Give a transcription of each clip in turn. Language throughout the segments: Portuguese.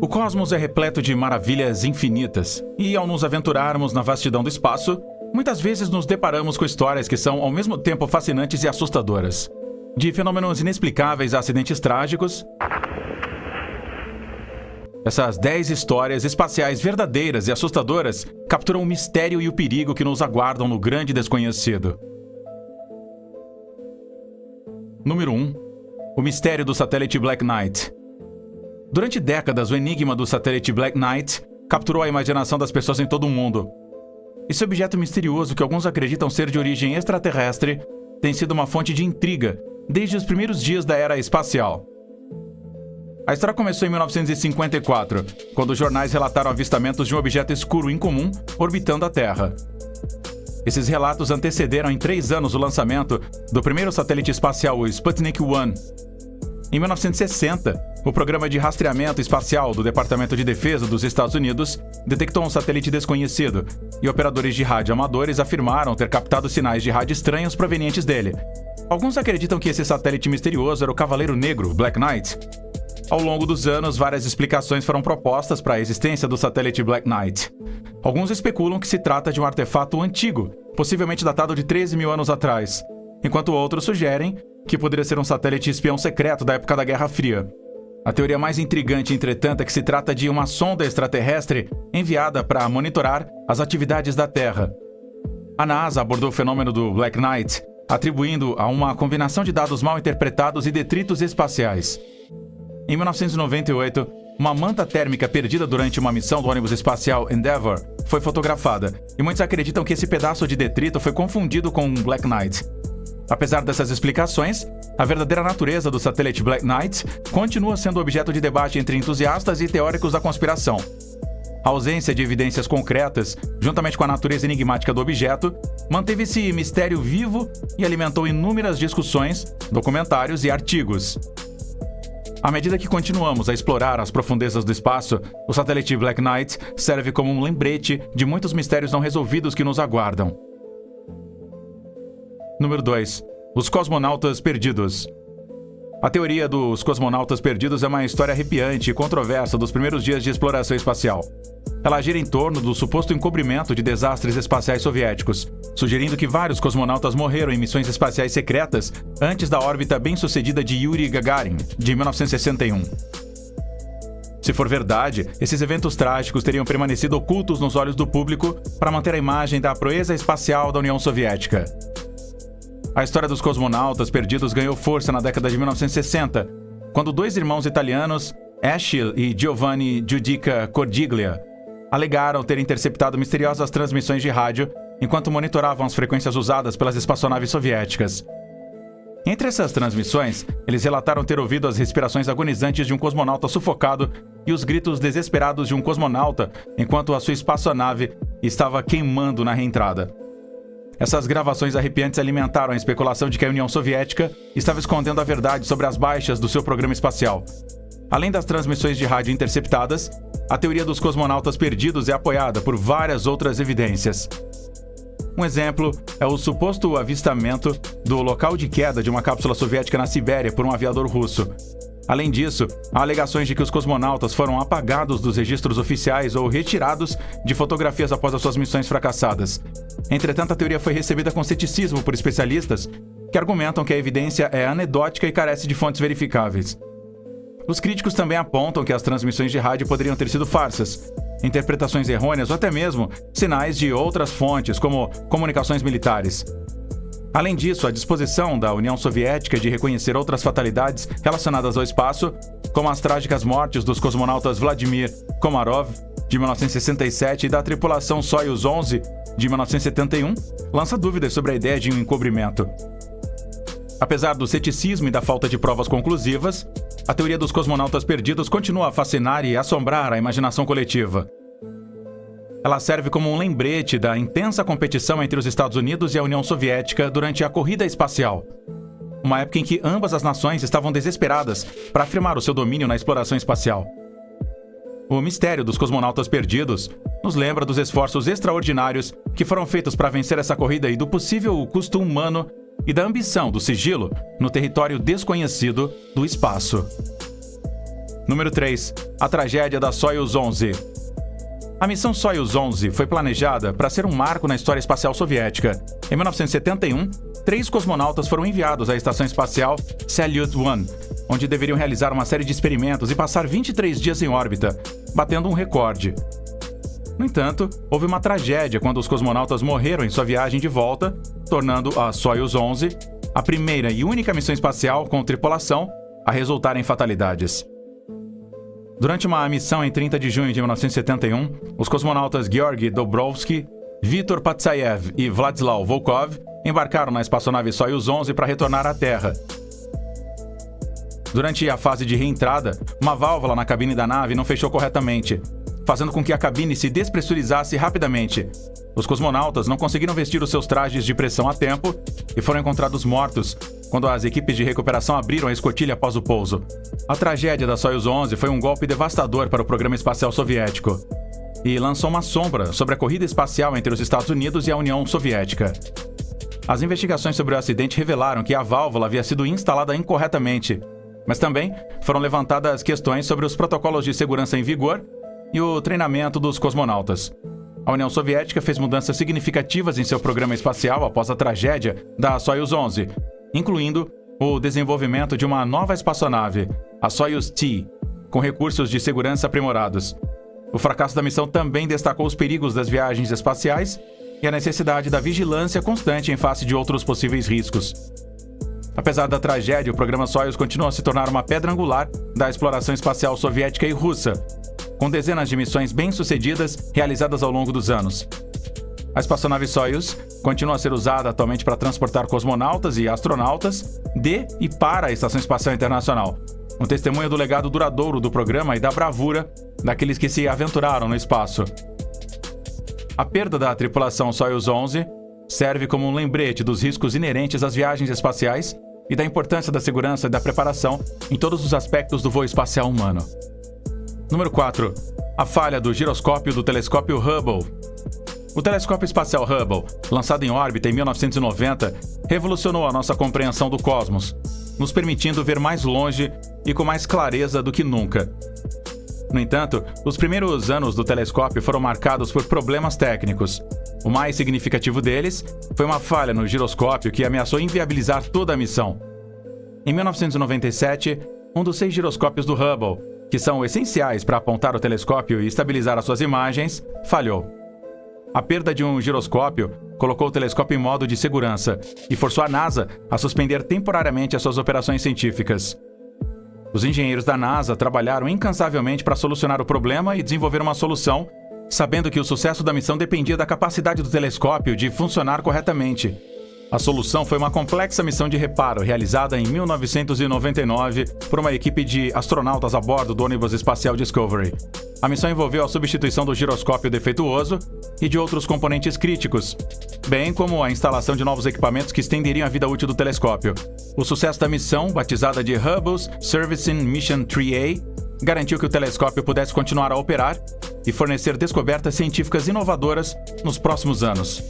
O cosmos é repleto de maravilhas infinitas, e ao nos aventurarmos na vastidão do espaço, muitas vezes nos deparamos com histórias que são ao mesmo tempo fascinantes e assustadoras. De fenômenos inexplicáveis a acidentes trágicos, essas 10 histórias espaciais verdadeiras e assustadoras capturam o mistério e o perigo que nos aguardam no grande desconhecido. Número 1. O mistério do satélite Black Knight. Durante décadas, o enigma do satélite Black Knight capturou a imaginação das pessoas em todo o mundo. Esse objeto misterioso, que alguns acreditam ser de origem extraterrestre, tem sido uma fonte de intriga desde os primeiros dias da era espacial. A história começou em 1954, quando os jornais relataram avistamentos de um objeto escuro incomum orbitando a Terra. Esses relatos antecederam em 3 anos o lançamento do primeiro satélite espacial, o Sputnik 1. Em 1960, o Programa de Rastreamento Espacial do Departamento de Defesa dos Estados Unidos detectou um satélite desconhecido, e operadores de rádio amadores afirmaram ter captado sinais de rádio estranhos provenientes dele. Alguns acreditam que esse satélite misterioso era o Cavaleiro Negro, Black Knight. Ao longo dos anos, várias explicações foram propostas para a existência do satélite Black Knight. Alguns especulam que se trata de um artefato antigo, possivelmente datado de 13 mil anos atrás, enquanto outros sugerem que poderia ser um satélite espião secreto da época da Guerra Fria. A teoria mais intrigante, entretanto, é que se trata de uma sonda extraterrestre enviada para monitorar as atividades da Terra. A NASA abordou o fenômeno do Black Knight, atribuindo a uma combinação de dados mal interpretados e detritos espaciais. Em 1998, uma manta térmica perdida durante uma missão do ônibus espacial Endeavour foi fotografada, e muitos acreditam que esse pedaço de detrito foi confundido com um Black Knight. Apesar dessas explicações, a verdadeira natureza do satélite Black Knight continua sendo objeto de debate entre entusiastas e teóricos da conspiração. A ausência de evidências concretas, juntamente com a natureza enigmática do objeto, manteve esse mistério vivo e alimentou inúmeras discussões, documentários e artigos. À medida que continuamos a explorar as profundezas do espaço, o satélite Black Knight serve como um lembrete de muitos mistérios não resolvidos que nos aguardam. Número 2. Os cosmonautas perdidos. A teoria dos cosmonautas perdidos é uma história arrepiante e controversa dos primeiros dias de exploração espacial. Ela gira em torno do suposto encobrimento de desastres espaciais soviéticos, sugerindo que vários cosmonautas morreram em missões espaciais secretas antes da órbita bem-sucedida de Yuri Gagarin, de 1961. Se for verdade, esses eventos trágicos teriam permanecido ocultos nos olhos do público para manter a imagem da proeza espacial da União Soviética. A história dos cosmonautas perdidos ganhou força na década de 1960, quando 2 irmãos italianos, Achille e Giovanni Giudica Cordiglia, alegaram ter interceptado misteriosas transmissões de rádio enquanto monitoravam as frequências usadas pelas espaçonaves soviéticas. Entre essas transmissões, eles relataram ter ouvido as respirações agonizantes de um cosmonauta sufocado e os gritos desesperados de um cosmonauta enquanto a sua espaçonave estava queimando na reentrada. Essas gravações arrepiantes alimentaram a especulação de que a União Soviética estava escondendo a verdade sobre as baixas do seu programa espacial. Além das transmissões de rádio interceptadas, a teoria dos cosmonautas perdidos é apoiada por várias outras evidências. Um exemplo é o suposto avistamento do local de queda de uma cápsula soviética na Sibéria por um aviador russo. Além disso, há alegações de que os cosmonautas foram apagados dos registros oficiais ou retirados de fotografias após as suas missões fracassadas. Entretanto, a teoria foi recebida com ceticismo por especialistas que argumentam que a evidência é anedótica e carece de fontes verificáveis. Os críticos também apontam que as transmissões de rádio poderiam ter sido farsas, interpretações errôneas ou até mesmo sinais de outras fontes, como comunicações militares. Além disso, a disposição da União Soviética de reconhecer outras fatalidades relacionadas ao espaço, como as trágicas mortes dos cosmonautas Vladimir Komarov, de 1967, e da tripulação Soyuz 11, de 1971, lança dúvidas sobre a ideia de um encobrimento. Apesar do ceticismo e da falta de provas conclusivas, a teoria dos cosmonautas perdidos continua a fascinar e assombrar a imaginação coletiva. Ela serve como um lembrete da intensa competição entre os Estados Unidos e a União Soviética durante a corrida espacial. Uma época em que ambas as nações estavam desesperadas para afirmar o seu domínio na exploração espacial. O mistério dos cosmonautas perdidos nos lembra dos esforços extraordinários que foram feitos para vencer essa corrida e do possível custo humano e da ambição do sigilo no território desconhecido do espaço. Número 3. A tragédia da Soyuz 11. A missão Soyuz 11 foi planejada para ser um marco na história espacial soviética. Em 1971, 3 cosmonautas foram enviados à estação espacial Salyut-1, onde deveriam realizar uma série de experimentos e passar 23 dias em órbita, batendo um recorde. No entanto, houve uma tragédia quando os cosmonautas morreram em sua viagem de volta, tornando a Soyuz 11 a primeira e única missão espacial com tripulação a resultar em fatalidades. Durante uma missão em 30 de junho de 1971, os cosmonautas Georgy Dobrovsky, Viktor Patsayev e Vladislav Volkov embarcaram na espaçonave Soyuz 11 para retornar à Terra. Durante a fase de reentrada, uma válvula na cabine da nave não fechou corretamente, fazendo com que a cabine se despressurizasse rapidamente. Os cosmonautas não conseguiram vestir os seus trajes de pressão a tempo e foram encontrados mortos quando as equipes de recuperação abriram a escotilha após o pouso. A tragédia da Soyuz 11 foi um golpe devastador para o programa espacial soviético e lançou uma sombra sobre a corrida espacial entre os Estados Unidos e a União Soviética. As investigações sobre o acidente revelaram que a válvula havia sido instalada incorretamente, mas também foram levantadas questões sobre os protocolos de segurança em vigor e o treinamento dos cosmonautas. A União Soviética fez mudanças significativas em seu programa espacial após a tragédia da Soyuz 11, incluindo o desenvolvimento de uma nova espaçonave, a Soyuz-T, com recursos de segurança aprimorados. O fracasso da missão também destacou os perigos das viagens espaciais e a necessidade da vigilância constante em face de outros possíveis riscos. Apesar da tragédia, o programa Soyuz continua a se tornar uma pedra angular da exploração espacial soviética e russa, com dezenas de missões bem-sucedidas realizadas ao longo dos anos. A espaçonave Soyuz continua a ser usada atualmente para transportar cosmonautas e astronautas de e para a Estação Espacial Internacional, um testemunho do legado duradouro do programa e da bravura daqueles que se aventuraram no espaço. A perda da tripulação Soyuz 11 serve como um lembrete dos riscos inerentes às viagens espaciais e da importância da segurança e da preparação em todos os aspectos do voo espacial humano. Número 4. A falha do giroscópio do telescópio Hubble. O telescópio espacial Hubble, lançado em órbita em 1990, revolucionou a nossa compreensão do cosmos, nos permitindo ver mais longe e com mais clareza do que nunca. No entanto, os primeiros anos do telescópio foram marcados por problemas técnicos. O mais significativo deles foi uma falha no giroscópio que ameaçou inviabilizar toda a missão. Em 1997, um dos 6 giroscópios do Hubble, que são essenciais para apontar o telescópio e estabilizar as suas imagens, falhou. A perda de um giroscópio colocou o telescópio em modo de segurança e forçou a NASA a suspender temporariamente as suas operações científicas. Os engenheiros da NASA trabalharam incansavelmente para solucionar o problema e desenvolver uma solução, sabendo que o sucesso da missão dependia da capacidade do telescópio de funcionar corretamente. A solução foi uma complexa missão de reparo realizada em 1999 por uma equipe de astronautas a bordo do ônibus espacial Discovery. A missão envolveu a substituição do giroscópio defeituoso e de outros componentes críticos, bem como a instalação de novos equipamentos que estenderiam a vida útil do telescópio. O sucesso da missão, batizada de Hubble's Servicing Mission 3A, garantiu que o telescópio pudesse continuar a operar e fornecer descobertas científicas inovadoras nos próximos anos.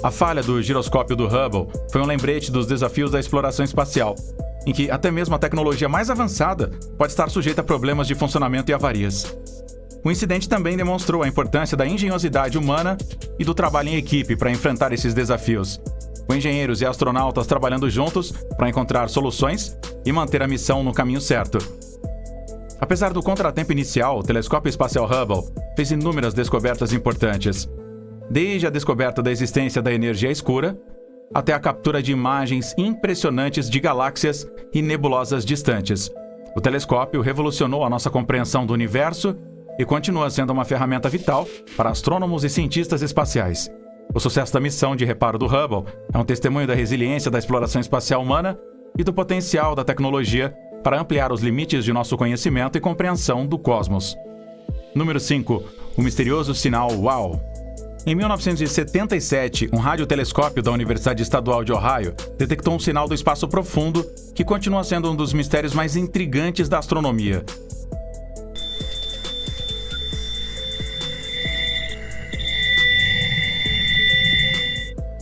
A falha do giroscópio do Hubble foi um lembrete dos desafios da exploração espacial, em que até mesmo a tecnologia mais avançada pode estar sujeita a problemas de funcionamento e avarias. O incidente também demonstrou a importância da engenhosidade humana e do trabalho em equipe para enfrentar esses desafios, com engenheiros e astronautas trabalhando juntos para encontrar soluções e manter a missão no caminho certo. Apesar do contratempo inicial, o telescópio espacial Hubble fez inúmeras descobertas importantes, desde a descoberta da existência da energia escura até a captura de imagens impressionantes de galáxias e nebulosas distantes. O telescópio revolucionou a nossa compreensão do universo e continua sendo uma ferramenta vital para astrônomos e cientistas espaciais. O sucesso da missão de reparo do Hubble é um testemunho da resiliência da exploração espacial humana e do potencial da tecnologia para ampliar os limites de nosso conhecimento e compreensão do cosmos. Número 5. O misterioso sinal WOW. Em 1977, um radiotelescópio da Universidade Estadual de Ohio detectou um sinal do espaço profundo que continua sendo um dos mistérios mais intrigantes da astronomia.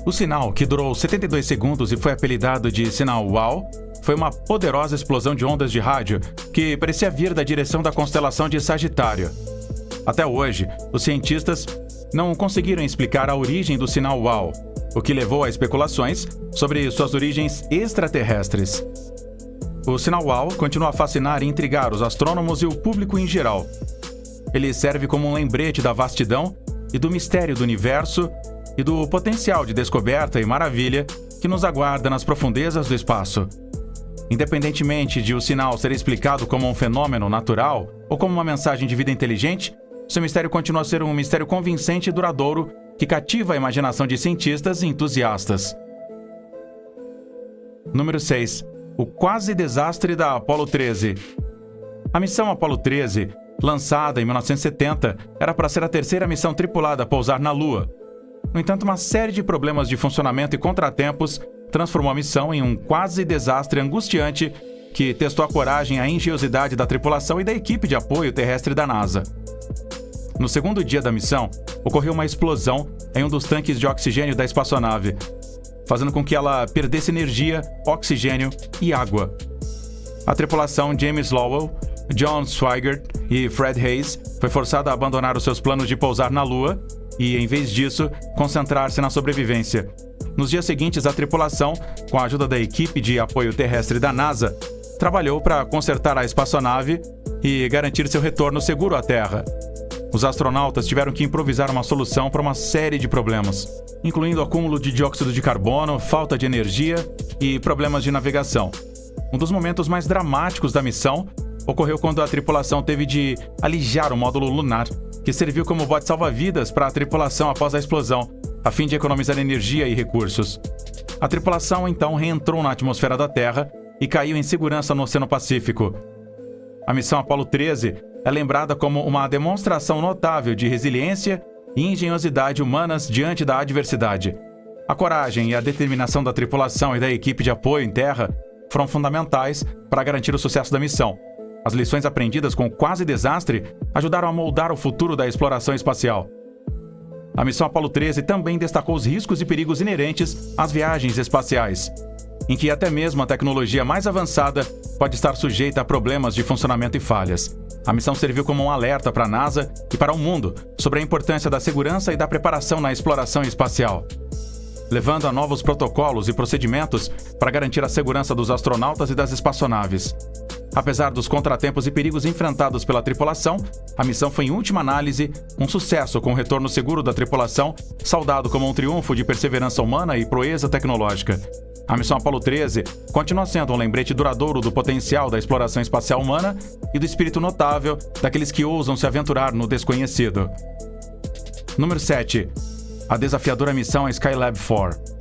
O sinal, que durou 72 segundos e foi apelidado de sinal WOW, foi uma poderosa explosão de ondas de rádio que parecia vir da direção da constelação de Sagitário. Até hoje, os cientistas não conseguiram explicar a origem do sinal WOW, o que levou a especulações sobre suas origens extraterrestres. O sinal WOW continua a fascinar e intrigar os astrônomos e o público em geral. Ele serve como um lembrete da vastidão e do mistério do universo e do potencial de descoberta e maravilha que nos aguarda nas profundezas do espaço. Independentemente de o sinal ser explicado como um fenômeno natural ou como uma mensagem de vida inteligente, seu mistério continua a ser um mistério convincente e duradouro que cativa a imaginação de cientistas e entusiastas. Número 6. O quase desastre da Apollo 13. A missão Apollo 13, lançada em 1970, era para ser a terceira missão tripulada a pousar na Lua. No entanto, uma série de problemas de funcionamento e contratempos transformou a missão em um quase desastre angustiante que testou a coragem e a engenhosidade da tripulação e da equipe de apoio terrestre da NASA. No segundo dia da missão, ocorreu uma explosão em um dos tanques de oxigênio da espaçonave, fazendo com que ela perdesse energia, oxigênio e água. A tripulação James Lowell, John Swigert e Fred Hayes foi forçada a abandonar os seus planos de pousar na Lua e, em vez disso, concentrar-se na sobrevivência. Nos dias seguintes, a tripulação, com a ajuda da equipe de apoio terrestre da NASA, trabalhou para consertar a espaçonave e garantir seu retorno seguro à Terra. Os astronautas tiveram que improvisar uma solução para uma série de problemas, incluindo acúmulo de dióxido de carbono, falta de energia e problemas de navegação. Um dos momentos mais dramáticos da missão ocorreu quando a tripulação teve de alijar o módulo lunar, que serviu como bote salva-vidas para a tripulação após a explosão, a fim de economizar energia e recursos. A tripulação então reentrou na atmosfera da Terra e caiu em segurança no Oceano Pacífico. A missão Apollo 13 é lembrada como uma demonstração notável de resiliência e engenhosidade humanas diante da adversidade. A coragem e a determinação da tripulação e da equipe de apoio em terra foram fundamentais para garantir o sucesso da missão. As lições aprendidas com o quase desastre ajudaram a moldar o futuro da exploração espacial. A missão Apollo 13 também destacou os riscos e perigos inerentes às viagens espaciais, em que até mesmo a tecnologia mais avançada pode estar sujeita a problemas de funcionamento e falhas. A missão serviu como um alerta para a NASA e para o mundo sobre a importância da segurança e da preparação na exploração espacial, levando a novos protocolos e procedimentos para garantir a segurança dos astronautas e das espaçonaves. Apesar dos contratempos e perigos enfrentados pela tripulação, a missão foi, em última análise, um sucesso com o retorno seguro da tripulação, saudado como um triunfo de perseverança humana e proeza tecnológica. A missão Apollo 13 continua sendo um lembrete duradouro do potencial da exploração espacial humana e do espírito notável daqueles que ousam se aventurar no desconhecido. Número 7. A desafiadora missão Skylab 4.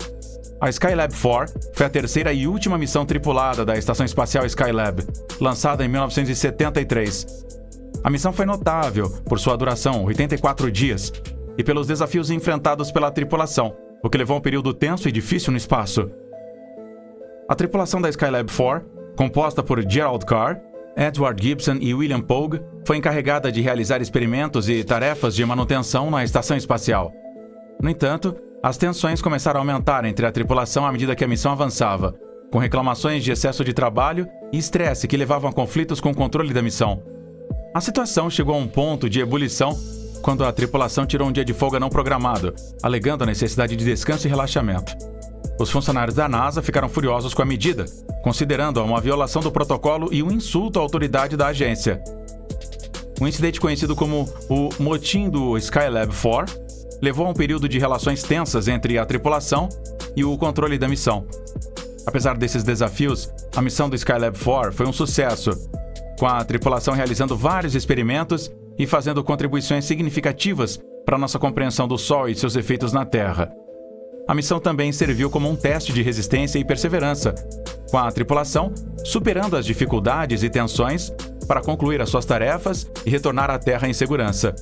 A Skylab 4 foi a terceira e última missão tripulada da Estação Espacial Skylab, lançada em 1973. A missão foi notável por sua duração, 84 dias, e pelos desafios enfrentados pela tripulação, o que levou a um período tenso e difícil no espaço. A tripulação da Skylab 4, composta por Gerald Carr, Edward Gibson e William Pogue, foi encarregada de realizar experimentos e tarefas de manutenção na estação espacial. No entanto, as tensões começaram a aumentar entre a tripulação à medida que a missão avançava, com reclamações de excesso de trabalho e estresse que levavam a conflitos com o controle da missão. A situação chegou a um ponto de ebulição quando a tripulação tirou um dia de folga não programado, alegando a necessidade de descanso e relaxamento. Os funcionários da NASA ficaram furiosos com a medida, considerando-a uma violação do protocolo e um insulto à autoridade da agência. Um incidente conhecido como o motim do Skylab 4 levou a um período de relações tensas entre a tripulação e o controle da missão. Apesar desses desafios, a missão do Skylab 4 foi um sucesso, com a tripulação realizando vários experimentos e fazendo contribuições significativas para nossa compreensão do Sol e seus efeitos na Terra. A missão também serviu como um teste de resistência e perseverança, com a tripulação superando as dificuldades e tensões para concluir as suas tarefas e retornar à Terra em segurança.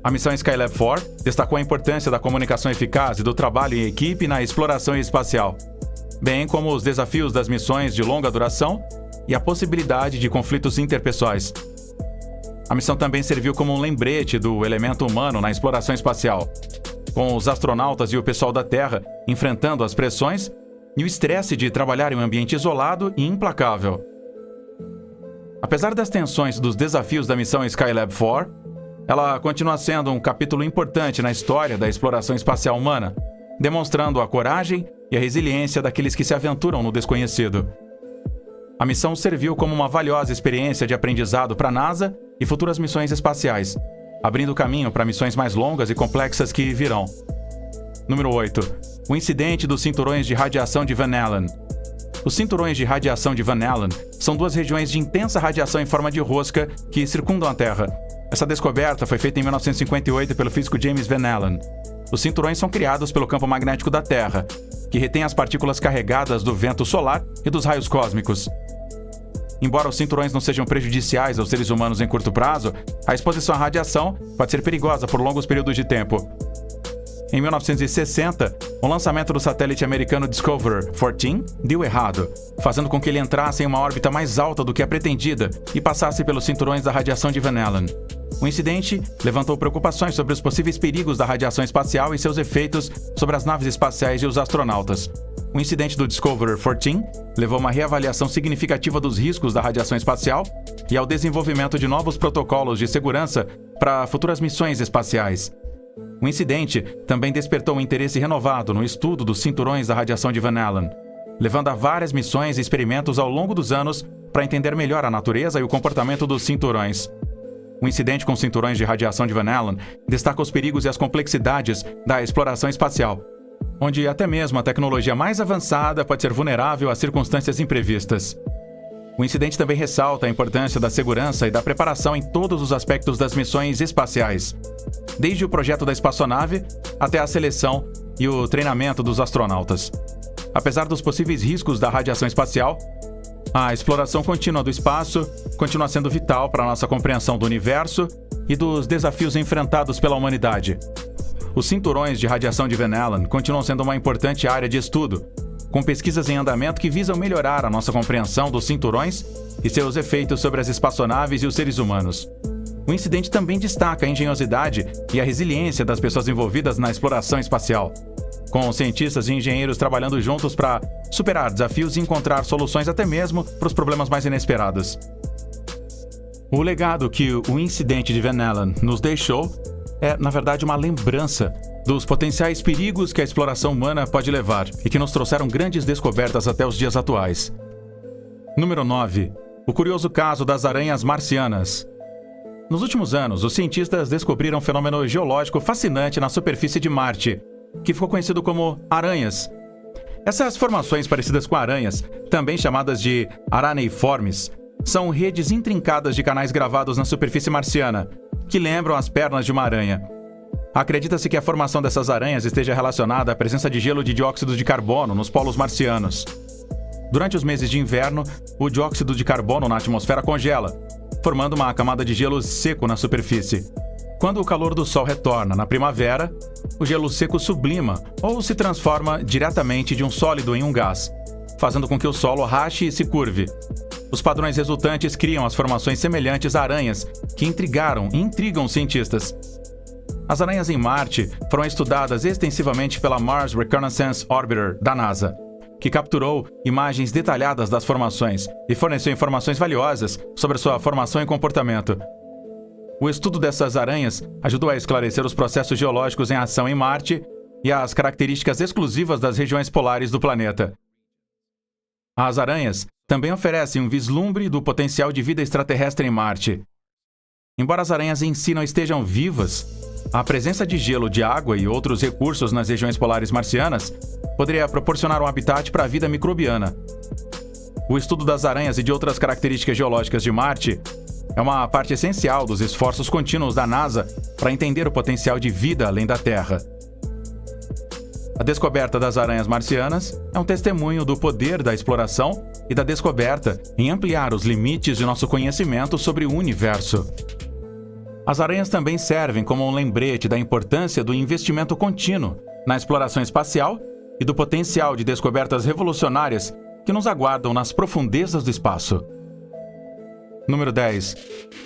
A missão Skylab 4 destacou a importância da comunicação eficaz e do trabalho em equipe na exploração espacial, bem como os desafios das missões de longa duração e a possibilidade de conflitos interpessoais. A missão também serviu como um lembrete do elemento humano na exploração espacial, com os astronautas e o pessoal da Terra enfrentando as pressões e o estresse de trabalhar em um ambiente isolado e implacável. Apesar das tensões dos desafios da missão Skylab 4, ela continua sendo um capítulo importante na história da exploração espacial humana, demonstrando a coragem e a resiliência daqueles que se aventuram no desconhecido. A missão serviu como uma valiosa experiência de aprendizado para a NASA e futuras missões espaciais, abrindo caminho para missões mais longas e complexas que virão. Número 8. O incidente dos cinturões de radiação de Van Allen. Os cinturões de radiação de Van Allen são duas regiões de intensa radiação em forma de rosca que circundam a Terra. Essa descoberta foi feita em 1958 pelo físico James Van Allen. Os cinturões são criados pelo campo magnético da Terra, que retém as partículas carregadas do vento solar e dos raios cósmicos. Embora os cinturões não sejam prejudiciais aos seres humanos em curto prazo, a exposição à radiação pode ser perigosa por longos períodos de tempo. Em 1960, o lançamento do satélite americano Discovery 14 deu errado, fazendo com que ele entrasse em uma órbita mais alta do que a pretendida e passasse pelos cinturões da radiação de Van Allen. O incidente levantou preocupações sobre os possíveis perigos da radiação espacial e seus efeitos sobre as naves espaciais e os astronautas. O incidente do Discovery 14 levou a uma reavaliação significativa dos riscos da radiação espacial e ao desenvolvimento de novos protocolos de segurança para futuras missões espaciais. O incidente também despertou um interesse renovado no estudo dos cinturões da radiação de Van Allen, levando a várias missões e experimentos ao longo dos anos para entender melhor a natureza e o comportamento dos cinturões. O incidente com os cinturões de radiação de Van Allen destaca os perigos e as complexidades da exploração espacial, onde até mesmo a tecnologia mais avançada pode ser vulnerável a circunstâncias imprevistas. O incidente também ressalta a importância da segurança e da preparação em todos os aspectos das missões espaciais, desde o projeto da espaçonave até a seleção e o treinamento dos astronautas. Apesar dos possíveis riscos da radiação espacial, a exploração contínua do espaço continua sendo vital para a nossa compreensão do universo e dos desafios enfrentados pela humanidade. Os cinturões de radiação de Van Allen continuam sendo uma importante área de estudo, com pesquisas em andamento que visam melhorar a nossa compreensão dos cinturões e seus efeitos sobre as espaçonaves e os seres humanos. O incidente também destaca a engenhosidade e a resiliência das pessoas envolvidas na exploração espacial, com cientistas e engenheiros trabalhando juntos para superar desafios e encontrar soluções até mesmo para os problemas mais inesperados. O legado que o incidente de Van Allen nos deixou é, na verdade, uma lembrança dos potenciais perigos que a exploração humana pode levar e que nos trouxeram grandes descobertas até os dias atuais. Número 9. O curioso caso das aranhas marcianas. Nos últimos anos, os cientistas descobriram um fenômeno geológico fascinante na superfície de Marte, que ficou conhecido como aranhas. Essas formações parecidas com aranhas, também chamadas de araneiformes, são redes intrincadas de canais gravados na superfície marciana, que lembram as pernas de uma aranha. Acredita-se que a formação dessas aranhas esteja relacionada à presença de gelo de dióxido de carbono nos polos marcianos. Durante os meses de inverno, o dióxido de carbono na atmosfera congela, formando uma camada de gelo seco na superfície. Quando o calor do Sol retorna na primavera, o gelo seco sublima ou se transforma diretamente de um sólido em um gás, fazendo com que o solo rache e se curve. Os padrões resultantes criam as formações semelhantes a aranhas, que intrigaram e intrigam os cientistas. As aranhas em Marte foram estudadas extensivamente pela Mars Reconnaissance Orbiter da NASA, que capturou imagens detalhadas das formações e forneceu informações valiosas sobre sua formação e comportamento. O estudo dessas aranhas ajudou a esclarecer os processos geológicos em ação em Marte e as características exclusivas das regiões polares do planeta. As aranhas também oferecem um vislumbre do potencial de vida extraterrestre em Marte. Embora as aranhas em si não estejam vivas, a presença de gelo, de água e outros recursos nas regiões polares marcianas poderia proporcionar um habitat para a vida microbiana. O estudo das aranhas e de outras características geológicas de Marte é uma parte essencial dos esforços contínuos da NASA para entender o potencial de vida além da Terra. A descoberta das aranhas marcianas é um testemunho do poder da exploração e da descoberta em ampliar os limites de nosso conhecimento sobre o universo. As aranhas também servem como um lembrete da importância do investimento contínuo na exploração espacial e do potencial de descobertas revolucionárias que nos aguardam nas profundezas do espaço. Número 10.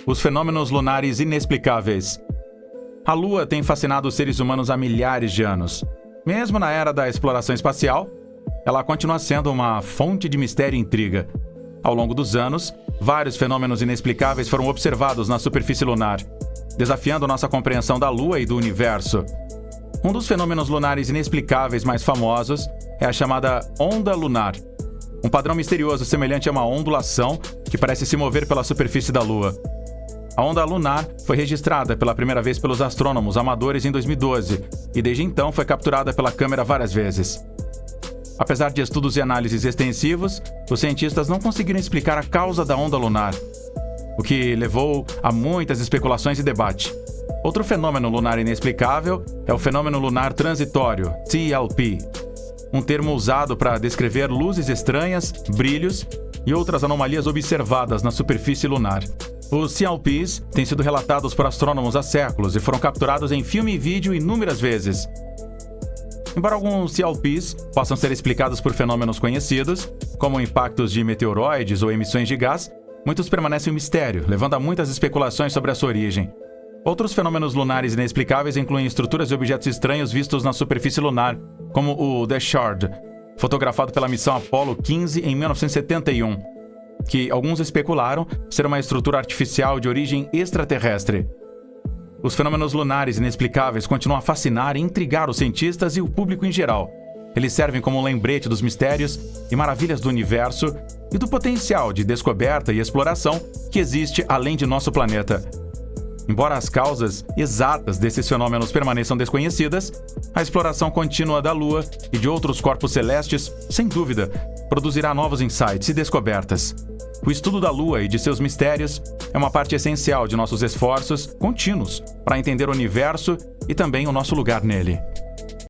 Os fenômenos lunares inexplicáveis. A Lua tem fascinado os seres humanos há milhares de anos. Mesmo na era da exploração espacial, ela continua sendo uma fonte de mistério e intriga. Ao longo dos anos, vários fenômenos inexplicáveis foram observados na superfície lunar, desafiando nossa compreensão da Lua e do universo. Um dos fenômenos lunares inexplicáveis mais famosos é a chamada onda lunar, um padrão misterioso semelhante a uma ondulação que parece se mover pela superfície da Lua. A onda lunar foi registrada pela primeira vez pelos astrônomos amadores em 2012 e desde então foi capturada pela câmera várias vezes. Apesar de estudos e análises extensivos, os cientistas não conseguiram explicar a causa da onda lunar, o que levou a muitas especulações e debate. Outro fenômeno lunar inexplicável é o fenômeno lunar transitório, TLP, um termo usado para descrever luzes estranhas, brilhos e outras anomalias observadas na superfície lunar. Os CLPs têm sido relatados por astrônomos há séculos e foram capturados em filme e vídeo inúmeras vezes. Embora alguns CLPs possam ser explicados por fenômenos conhecidos, como impactos de meteoroides ou emissões de gás, muitos permanecem um mistério, levando a muitas especulações sobre a sua origem. Outros fenômenos lunares inexplicáveis incluem estruturas e objetos estranhos vistos na superfície lunar, como o The Shard, fotografado pela missão Apollo 15 em 1971, que alguns especularam ser uma estrutura artificial de origem extraterrestre. Os fenômenos lunares inexplicáveis continuam a fascinar e intrigar os cientistas e o público em geral. Eles servem como um lembrete dos mistérios e maravilhas do universo e do potencial de descoberta e exploração que existe além de nosso planeta. Embora as causas exatas desses fenômenos permaneçam desconhecidas, a exploração contínua da Lua e de outros corpos celestes, sem dúvida, produzirá novos insights e descobertas. O estudo da Lua e de seus mistérios é uma parte essencial de nossos esforços contínuos para entender o universo e também o nosso lugar nele.